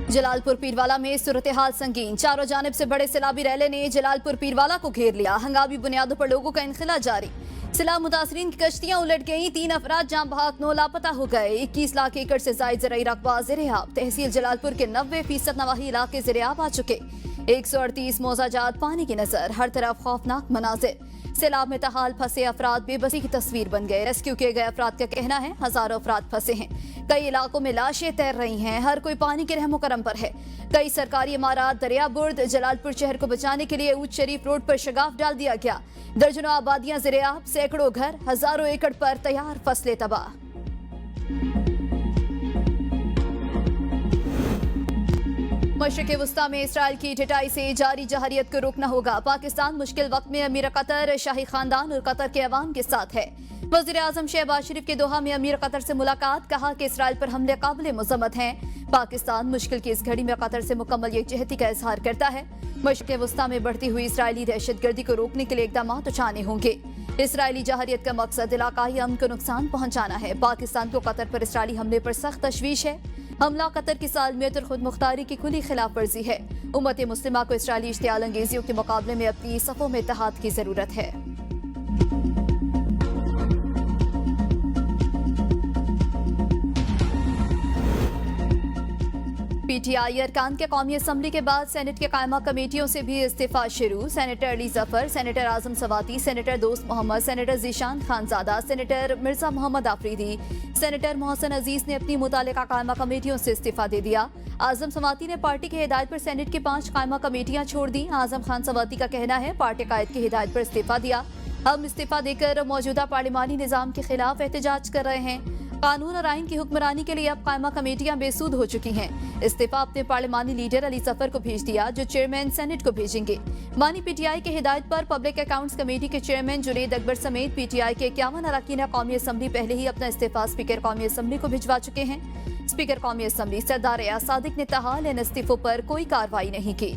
जलालपुर पीरवाला में सूरत हाल संगीन। चारों जानिब से बड़े सैलाबी रैले ने जलालपुर पीरवाला को घेर लिया। हंगामी बुनियादों पर लोगों का इंखिला जारी। सैलाब मुतासरीन की कश्तियां उलट गईं। 3 अफराद जाम बहक 9 लापता हो गए। 21 लाख एकड़ से जायद ज़राई रकबा ज़ेर-ए-आब। तहसील जलालपुर के 90% नवाही इलाके ज़ेर-ए-आब आ चुके। 138 मौजाजात पानी की नजर। हर तरफ खौफनाक मनाजिर। सैलाब में तहाल फंसे अफराद बेबसी की तस्वीर बन गए। रेस्क्यू किए गए अफराद का कहना है हजारों अफराद फंसे हैं। कई इलाकों में लाशें तैर रही हैं। हर कोई पानी के रहमो करम पर है। कई सरकारी इमारात दरिया बुर्द। जलालपुर शहर को बचाने के लिए ऊज शरीफ रोड पर शगाफ डाल दिया गया। दर्जनों आबादियां ज़ेर-ए-आब। सैकड़ों घर, हजारों एकड़ पर तैयार फसलें तबाह। मशरिक़ वस्ता में इसराइल की ढिठाई से जारी जहरियत को रोकना होगा। पाकिस्तान मुश्किल वक्त में अमीर कतर, शाही खानदान और कतर के अवाम के साथ है। वज़ीर आज़म शहबाज शरीफ के दोहा में अमीर कतर से मुलाकात। कहा कि इसराइल पर हमले काबिल मज़म्मत हैं। पाकिस्तान मुश्किल की इस घड़ी में कतर से मुकम्मल यकजहती का इजहार करता है। मशरिक़ वस्ता में बढ़ती हुई इसराइली दहशतगर्दी को रोकने के लिए इक़दाम उठाने होंगे। इसराइली जहरियत का मकसद इलाकाई अमन को नुकसान पहुंचाना है। पाकिस्तान को कतर पर इसराइली हमले पर सख्त तशवीश है। हमला कतर की सालमियत और खुद मुख्तारी की खुली खिलाफ वर्जी है। उम्मत मुस्लिमा को इसराइली इश्तियाल अंगेजियों के मुकाबले में अपनी सफ़ों में इत्तेहाद की जरूरत है। पीटीआई अरकान के कौमी असम्बली के बाद सेनेट के कायमा कमेटियों से भी इस्तीफा शुरू। Senator Ali Zafar, senator Azam Swati, senator Dost Mohammad, senator Zeeshan Khanzada, senator Mirza Mohammad Afridi, senator Mohsin Aziz ने अपनी मुतालिका कायमा कमेटियों से इस्तीफा दे दिया। आजम सवाती ने पार्टी की हिदायत पर सेनेट की 5 कायमा कमेटियां छोड़ दी। आजम खान सवाती का कहना है पार्टी कायद की हिदायत पर इस्तीफा दिया। हम इस्तीफा देकर मौजूदा पार्लिमानी निजाम के खिलाफ एहतजाज कर रहे हैं। कानून और आइन की हुक्मरानी के लिए अब कायमा कमेटियां बेसूद हो चुकी हैं। इस्तीफा अपने पार्लिमानी लीडर अली जफर को भेज दिया, जो चेयरमैन सेनेट को भेजेंगे। मानी पीटीआई की हिदायत पर पब्लिक अकाउंट्स कमेटी के चेयरमैन जुनेद अकबर समेत पीटीआई के 51 अरकान कौमी असम्बली पहले ही अपना इस्तीफा स्पीकर कौमी असम्बली को भिजवा चुके हैं। स्पीकर कौमी असम्बली सरदार एयाज सादिक ने तहाल इन इस्तीफों पर कोई कार्रवाई नहीं की।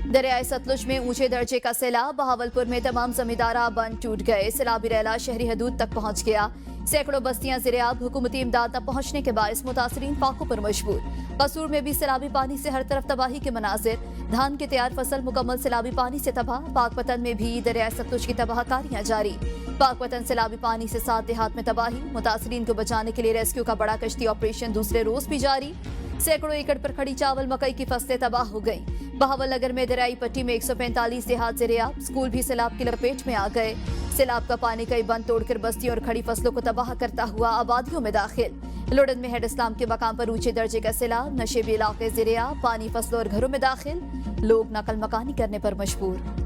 दरियाए सतलुज में ऊंचे दर्जे का सैलाब। बहावलपुर में तमाम जमींदारा बंद टूट गए। सैलाबी रैला शहरी हदूद तक पहुंच गया। सैकड़ों बस्तियां ज़ेर-ए-आब। हुकूमती इमदाद न पहुंचने के बायस मुतासरीन फाकों पर मजबूर। कसूर में भी सैलाबी पानी से हर तरफ तबाही के मनाजिर। धान की तैयार फसल मुकम्मल सैलाबी पानी से तबाह। पाकपतन में भी दरियाए सतलुज की तबाहकारियां जारी। पाकपतन सैलाबी पानी से 7 देहात में तबाही। मुतासरीन को बचाने के लिए रेस्क्यू का बड़ा कश्ती ऑपरेशन दूसरे रोज भी जारी। सैकड़ों एकड़ पर खड़ी चावल मकई की फसलें तबाह हो गई। बहावल नगर में दरियाई पट्टी में 145 देहात ज़ेर-ए-आब। स्कूल भी सैलाब की लपेट में आ गए। सैलाब का पानी कई बंद तोड़कर बस्तियों और खड़ी फसलों को तबाह करता हुआ आबादियों में दाखिल। लुड़न में हेड इस्लाम के मकाम पर ऊंचे दर्जे का सैलाब। नशेबी इलाके ज़ेर-ए-आब। पानी फसलों और घरों में दाखिल। लोग नकल मकानी करने पर मजबूर।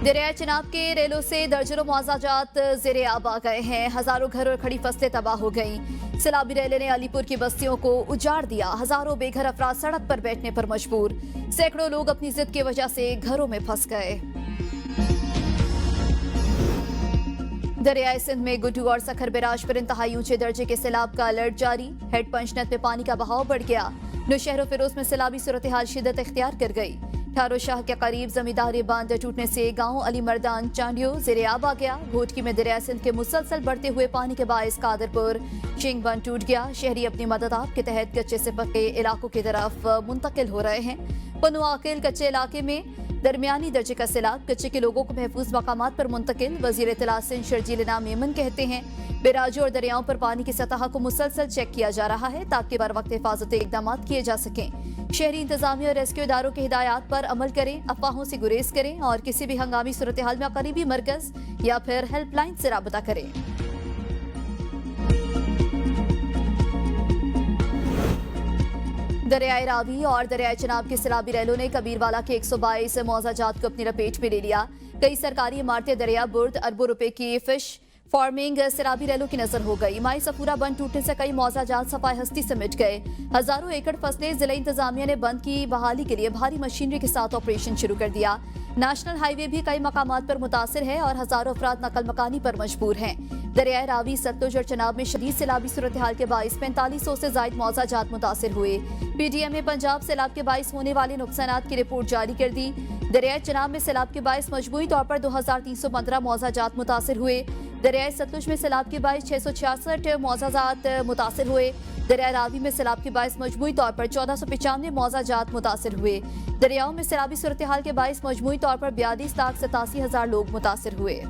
दरियाए चिनाब के रेलों से दर्जनों मुआवजात ज़ेर-ए-आब आ गए हैं। हजारों घर और खड़ी फसलें तबाह हो गईं। सैलाबी रेले ने अलीपुर की बस्तियों को उजाड़ दिया। हजारों बेघर अफराद सड़क पर बैठने पर मजबूर। सैकड़ों लोग अपनी जिद की वजह से घरों में फंस गए। दरियाए सिंध में गुड्डू और सखर बैराज पर इंतहाई ऊंचे दर्जे के सैलाब का अलर्ट जारी। हेड पंचनद में पानी का बहाव बढ़ गया। नौशहर फिरोज में सैलाबी सूरत हाल शिद्दत इख्तियार कर गई। ठारो शाह के करीब जमींदारी बांध टूटने से गांव अली मर्दान चांडियो ज़ेर-ए-आब आ गया। घोटकी में दरिया सिंध के मुसलसल बढ़ते हुए पानी के बायस कादरपुर शिंग बंद टूट गया। शहरी अपनी मदद आप के तहत कच्चे से पक्के इलाकों की तरफ मुंतकिल हो रहे हैं। पनुआकिल कच्चे इलाके में दरमियानी दर्जे का सैलाब। कच्चे के लोगों को महफूज मकामात पर मुंतकिल। वजीर इत्तलात सिंध शर्जील इनाम मेमन कहते हैं बैराजों और दरियाओं पर पानी की सतह को मुसलसल चेक किया जा रहा है ताकि बर वक्त हिफाजती इकदाम किए जा सकें। शहरी इंतजामिया और रेस्क्यू इदारों की हिदायत पर अमल करें। अफवाहों से गुरेज करें और किसी भी हंगामी सूरत हाल में करीबी मरकज या फिर हेल्पलाइन से राबता करें। दरियाए रावी और दरियाए चिनाब के सैलाबी रैलों ने कबीरवाला के 122 मौजाजात को अपनी लपेट में ले लिया। कई सरकारी इमारतें दरिया बुर्द। अरबों रुपए की फिश फार्मिंग सैलाबी रैलों की नजर हो गई। माई सफूरा बंद टूटने से कई मौजाजात सफाई हस्ती से मिट गए। हजारों एकड़ फसलें। जिला इंतजामिया ने बंद की बहाली के लिए भारी मशीनरी के साथ ऑपरेशन शुरू कर दिया। नेशनल हाईवे भी कई मकामात पर मुतासिर है और हजारों अफराद नकल मकानी पर मजबूर हैं। दरियाए रावी, सतलुज और चिनाब में शदीद सैलाबी सूरत हाल के बाईस 4500 से जायद मौजाजात मुतासिर हुए। पीडीएम ने पंजाब सैलाब के बाईस होने वाले नुकसानात की रिपोर्ट जारी कर दी। दरियाए चिनाब में सैलाब के बाईस मजमूई तौर पर 2315 मौजाजात मुतासिर हुए। दरियाई सतलुज में सैलाब के बायस 666 मौजाजात मुतासिर हुए। दरियाई रावी में सैलाब के बायस मजमूई तौर पर 1495 मौजाजात मुतासिर हुए। दरियाओं में सैलाबी सूरत हाल के बायस मजमूई तौर पर 42,87,000 लोग मुतासिर हुए।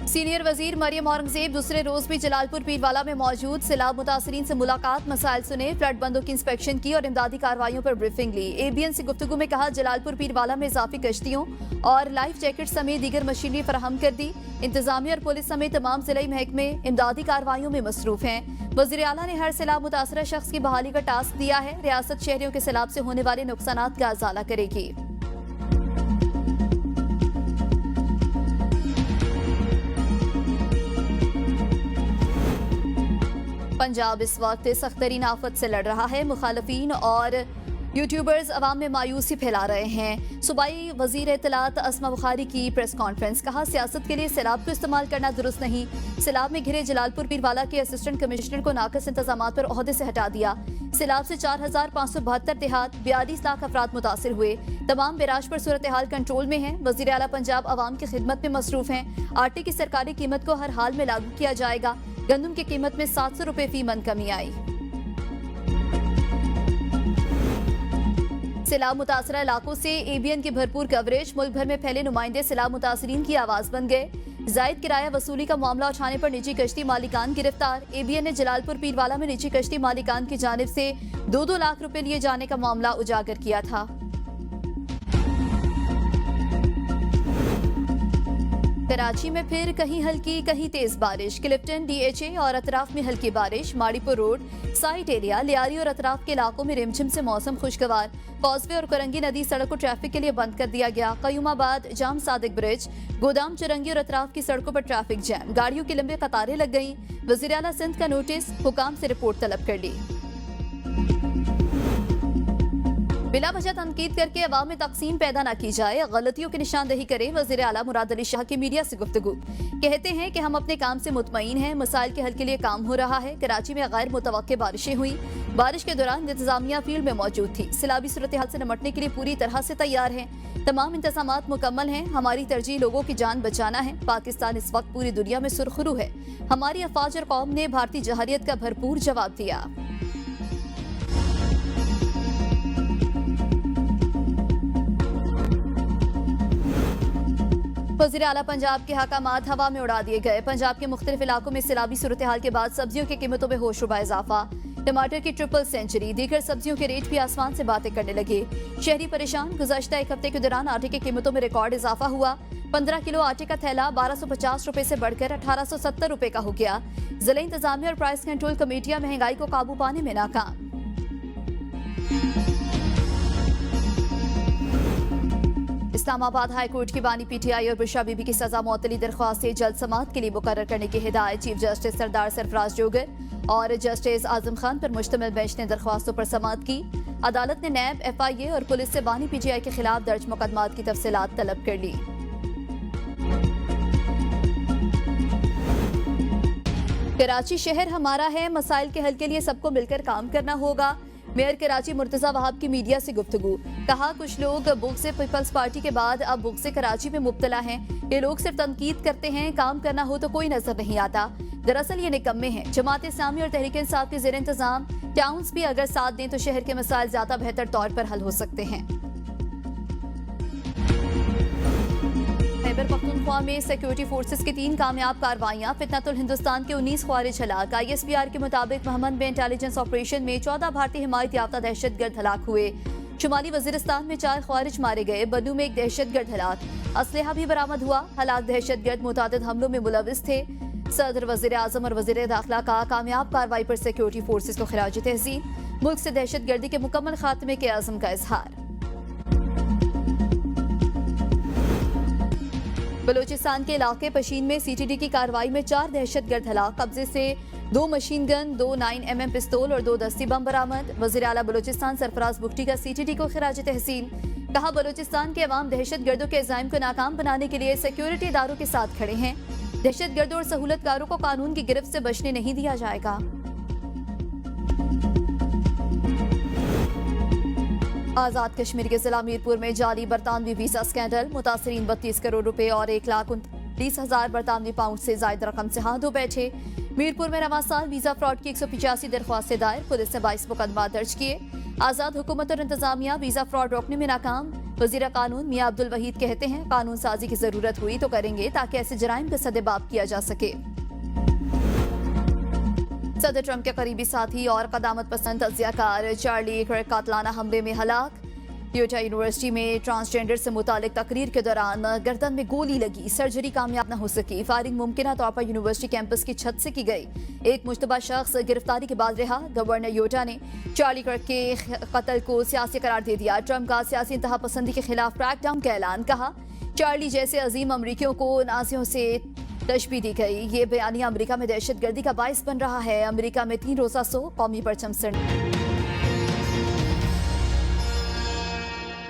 सीनियर वजीर मरियम औरंगजेब दूसरे रोज भी जलालपुर पीरवाला में मौजूद। सैलाब मुतासरीन से मुलाकात, मसाइल सुने, फ्लड बंदों की इंस्पेक्शन की और इमदादी कार्रवाइयों पर ब्रीफिंग ली। ABN से गुफ्तगू में कहा, जलालपुर पीरवाला में इजाफी कश्तियों और लाइफ जैकेट समेत दीगर मशीनरी फराहम कर दी। इंतजामिया और पुलिस समेत तमाम जिला महकमे इमदादी कार्रवाइयों में मसरूफ हैं। वजीर आला ने हर सैलाब मुतासरा शख्स की बहाली का टास्क दिया है। रियासत शहरियों के सैलाब से होने वाले नुकसानात का अजाला करेगी। पंजाब इस वक्त सख्तरीन आफत से लड़ रहा है। मुखालफीन और यूट्यूबर्स अवाम में मायूसी फैला रहे हैं। सूबाई वजीर इत्तलात अस्मा बुखारी की प्रेस कॉन्फ्रेंस, कहा सियासत के लिए सैलाब को इस्तेमाल करना दुरुस्त नहीं। सैलाब में घिरे जलालपुर पीरवाला के असिस्टेंट कमिश्नर को नाकस इंतजामात पर ओहदे से हटा दिया। सैलाब से 4,572 देहात, 42 लाख अफराद मुतासिर हुए। तमाम बिराज पर सूरत हाल कंट्रोल में है। वजीर आला पंजाब अवाम की खिदमत में मसरूफ हैं। आटे की सरकारी कीमत को हर हाल में लागू किया जाएगा। गंदम की कीमत में 700 रुपए फी मन कमी आई। सैलाब मुतासरा इलाकों से ABN की भरपूर कवरेज। मुल्क भर में फैले नुमाइंदे सैलाब मुतासरीन की आवाज बन गए। जायद किराया वसूली का मामला उठाने पर निजी कश्ती मालिकान गिरफ्तार। ABN ने जलालपुर पीरवाला में निजी कश्ती मालिकान की जानिब से 2-2 लाख रुपए लिए जाने का मामला उजागर किया था। कराची में फिर कहीं हल्की कहीं तेज बारिश। क्लिफ्टन, DHA और अतराफ में हल्की बारिश। Maripur road, site area, Lyari और अतराफ के इलाकों में रिमझिम से मौसम खुशगवार। कॉजवे और करंगी नदी सड़क को ट्रैफिक के लिए बंद कर दिया गया। कयूमाबाद, जाम सादिक ब्रिज, गोदाम चुरंगी और अतराफ की सड़कों पर ट्रैफिक जैम। गाड़ियों की लंबी कतारें लग गईं। वज़ीर आला सिंध का नोटिस, हुकाम से रिपोर्ट तलब कर ली। बिला वजह तनकीद करके अवाम में तकसीम पैदा न की जाए, गलतियों की निशानदेही करे। वज़ीर आला मुराद अली शाह की मीडिया से गुफ्तगू, कहते हैं कि हम अपने काम से मुतमईन हैं। मसाइल के हल के लिए काम हो रहा है। कराची में गैर मुतवक्के बारिशें हुई। बारिश के दौरान इंतजामिया फील्ड में मौजूद थी। सैलाबी सूरत हाल से निपटने के लिए पूरी तरह से तैयार है। तमाम इंतजामात मुकम्मल हैं। हमारी तरजीह लोगों की जान बचाना है। पाकिस्तान इस वक्त पूरी दुनिया में सुरखरू है। हमारी अफवाज और कौम ने भारतीय जहारियत का भरपूर जवाब दिया। वज़ीर आला पंजाब के हकामात हवा में उड़ा दिए गए। पंजाब के मुख्तलिफ इलाकों में सैलाबी सूरत हाल के बाद सब्जियों की कीमतों में होशरुबा इजाफा। टमाटर की ट्रिपल सेंचुरी, दीगर सब्जियों के रेट भी आसमान से बातें करने लगे। शहरी परेशान। गुज़श्ता एक हफ्ते के दौरान आटे की कीमतों में रिकॉर्ड इजाफा हुआ। 15 किलो आटे का थैला 1250 रुपए से बढ़कर 1870 रुपए का हो गया। जिला इंतजामिया और प्राइस कंट्रोल कमेटियां महंगाई को काबू पाने में नाकाम। इस्लामाबाद हाई कोर्ट की बानी PTI और बुशरा बीबी की सजा मुअत्तली दरख्वास्त से जल्द समाअत के लिए मुकर्रर करने की हिदायत। चीफ जस्टिस सरदार सरफराज जोगर और जस्टिस आजम खान पर मुश्तमिल बेंच ने दरख्वास्तों पर समाअत की। अदालत ने नैब, FIA और पुलिस से बानी PTI के खिलाफ दर्ज मुकदमात की तफसीलात तलब कर ली। कराची शहर हमारा है। मसाइल के हल के लिए सबको मिलकर काम करना होगा। मेयर कराची मुर्तजा वहाब की मीडिया से गुफ्तगू, कहा कुछ लोग बुग़्ज़ पीपल्स पार्टी के बाद अब बुग़्ज़ कराची में मुब्तला हैं। ये लोग सिर्फ तनकीद करते हैं, काम करना हो तो कोई नजर नहीं आता। दरअसल ये निकम्मे हैं। जमात इस्लामी और तहरीक इंसाफ के ज़ेर इंतजाम टाउन्स भी अगर साथ दें तो शहर के मसाइल ज्यादा बेहतर तौर पर हल हो सकते हैं। खैबर पख्तूनख्वा में सिक्योरिटी फोर्सेस की 3 कामयाब कार्रवाइयां। फितनतुल हिंदुस्तान के 19 ख्वारिज हलाक। ISPR के मुताबिक मोहम्मद में इंटेलिजेंस ऑपरेशन में 14 भारतीय हिमायत याफ्ता दहशतगर्द हलाक हुए। शुमाली वजीरिस्तान में 4 ख्वारिज मारे गए। बन्नू में एक दहशतगर्द हलाक। असलहा भी बरामद हुआ। हलाक दहशतगर्द मुतादिद हमलों में मुलविस थे। सदर, वजीर आजम और वजीर दाखिला का कामयाब कार्रवाई पर सिक्योरिटी फोर्सेस को खिराज तहसीन। मुल्क से दहशतगर्दी के मुकम्मल खात्मे के आज़म का इजहार। बलोचिस्तान के इलाके पशीन में CTD की कार्रवाई में 4 दहशतगर्द हलाक। कब्जे से 2 मशीन गन, 2 9mm पिस्तौल और 2 दस्ती बम बरामद। वज़ीर आला बलोचिस्तान सरफराज बुख्टी का CTD को खिराज तहसीन। कहा बलोचिस्तान के अवाम दहशतगर्दों के इल्जाम को नाकाम बनाने के लिए सिक्योरिटी इदारों के साथ खड़े हैं। दहशतगर्दों और सहूलतकारों को कानून की गिरफ्त से बचने नहीं दिया जाएगा। आजाद कश्मीर के जिला मीरपुर में जाली बरतानवी वीजा स्कैंडल, मुतासरीन 32 करोड़ रुपए और 1,29,000 बरतानवी पाउंड से जायद रकम से हाथों बैठे। मीरपुर में रवां साल वीजा फ्रॉड की 185 दरख्वास्तें दायर, पुलिस ने 22 मुकदमा दर्ज किए। आजाद हुकूमत और इंतजामिया वीजा फ्रॉड रोकने में नाकाम। वजीर कानून मियां अब्दुल वहीद कहते हैं, कानून साजी की जरूरत हुई तो करेंगे ताकि ऐसे जराइम का सदेबाब किया जा सके। सदर ट्रंप के करीबी साथी और कदामत पसंद तजियाकार चार्ली कर्क कातलाना हमले में हलाक। यूटा यूनिवर्सिटी में ट्रांसजेंडर से मुतालिक तकरीर के दौरान गर्दन में गोली लगी, सर्जरी कामयाब न हो सकी। फायरिंग मुमकिन तौर पर यूनिवर्सिटी कैंपस की छत से की गई। एक मुश्तबा शख्स गिरफ्तारी के बाद रहा। गवर्नर यूटा ने चार्ली कर्क के कत्ल को सियासी करार दे दिया। ट्रंप का सियासी इंतहा पसंदी के खिलाफ क्रैकडाउन का ऐलान, कहा चार्ली जैसे अजीम अमरीकियों को नाजियों से तशबीह दी गई। ये बयानिया अमरीका में दहशतगर्दी का बायस बन रहा है। अमरीका में 3 रोजा सो कौमी परचम सर